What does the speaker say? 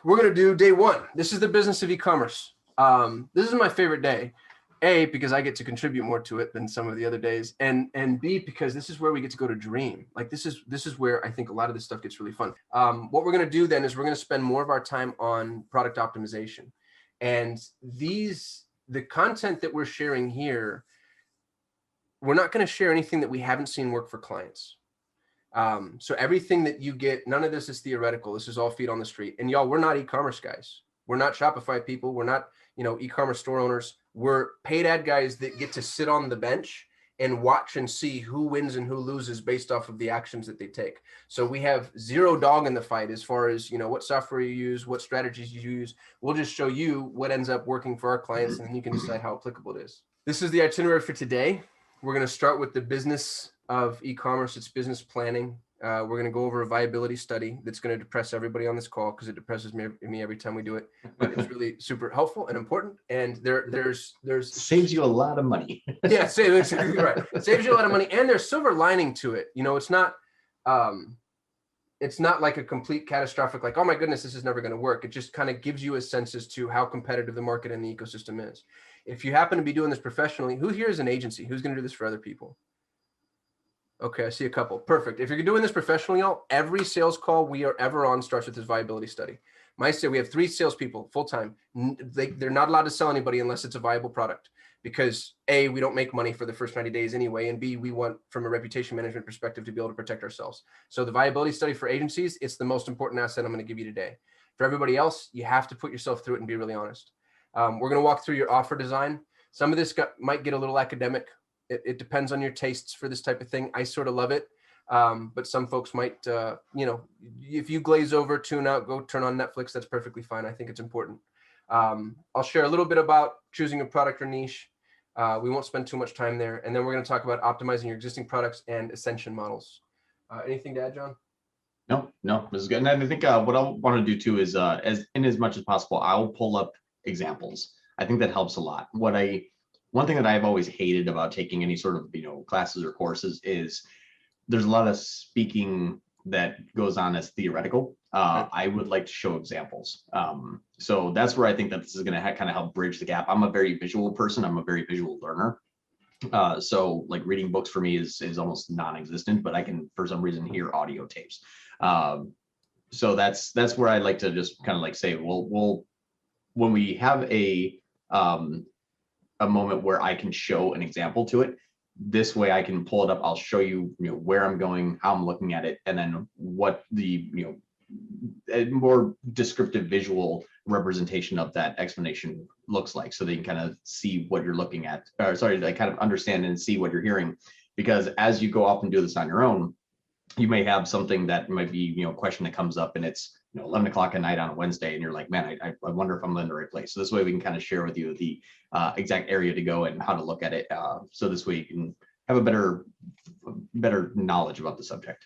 We're going to do day one. This is the business of e-commerce. This is my favorite day. A, because I get to contribute more to it than some of the other days, and B, because this is where we get to go to dream. Like this is where I think a lot of this stuff gets really fun. What we're going to do then is we're going to spend more of our time on product optimization, and the content that we're sharing here, we're not going to share anything that we haven't seen work for clients. So everything that you get, none of this is theoretical. This is all feet on the street. And y'all, we're not e-commerce guys. We're not Shopify people. We're not, e-commerce store owners. We're paid ad guys that get to sit on the bench and watch and see who wins and who loses based off of the actions that they take. So we have zero dog in the fight as far as, what software you use, what strategies you use. We'll just show you what ends up working for our clients, and then you can decide how applicable it is. This is the itinerary for today. We're going to start with the business of e-commerce. It's business planning. We're going to go over a viability study that's going to depress everybody on this call because it depresses me every time we do it. But it's really super helpful and important. And there's saves you a lot of money. Yeah, saves you a lot of money, and there's silver lining to it. It's not like a complete catastrophic, like, oh my goodness, this is never going to work. It just kind of gives you a sense as to how competitive the market and the ecosystem is. If you happen to be doing this professionally, who here is an agency? Who's going to do this for other people? Okay, I see a couple. Perfect. If you're doing this professionally, y'all, every sales call we are ever on starts with this viability study. We have 3 salespeople full-time. They're not allowed to sell anybody unless it's a viable product, because A, we don't make money for the first 90 days anyway, and B, we want, from a reputation management perspective, to be able to protect ourselves. So the viability study for agencies, it's the most important asset I'm going to give you today. For everybody else, you have to put yourself through it and be really honest. We're going to walk through your offer design. Some of this might get a little academic. It depends on your tastes for this type of thing. I sort of love it. But some folks might, if you glaze over, tune out, go turn on Netflix, that's perfectly fine. I think it's important. I'll share a little bit about choosing a product or niche. We won't spend too much time there. And then we're going to talk about optimizing your existing products and ascension models. Anything to add, John? No, this is good. And I think what I want to do too is, as much as possible, I'll pull up examples. I think that helps a lot. One thing that I've always hated about taking any sort of, classes or courses is there's a lot of speaking that goes on as theoretical. I would like to show examples. So that's where I think that this is going to kind of help bridge the gap. I'm a very visual person. I'm a very visual learner. So like reading books for me is almost non-existent, but I can, for some reason, hear audio tapes. So that's where I like to just kind of like say, well, when we have a moment where I can show an example to it, this way I can pull it up. I'll show you, where I'm going, how I'm looking at it, and then what the, a more descriptive visual representation of that explanation looks like, so they can kind of see what you're looking at, or sorry, like kind of understand and see what you're hearing. Because as you go off and do this on your own, you may have something that might be, a question that comes up and it's 11 o'clock at night on a Wednesday, and you're like, man, I wonder if I'm in the right place. So this way we can kind of share with you the exact area to go and how to look at it. So this way you can have a better knowledge about the subject.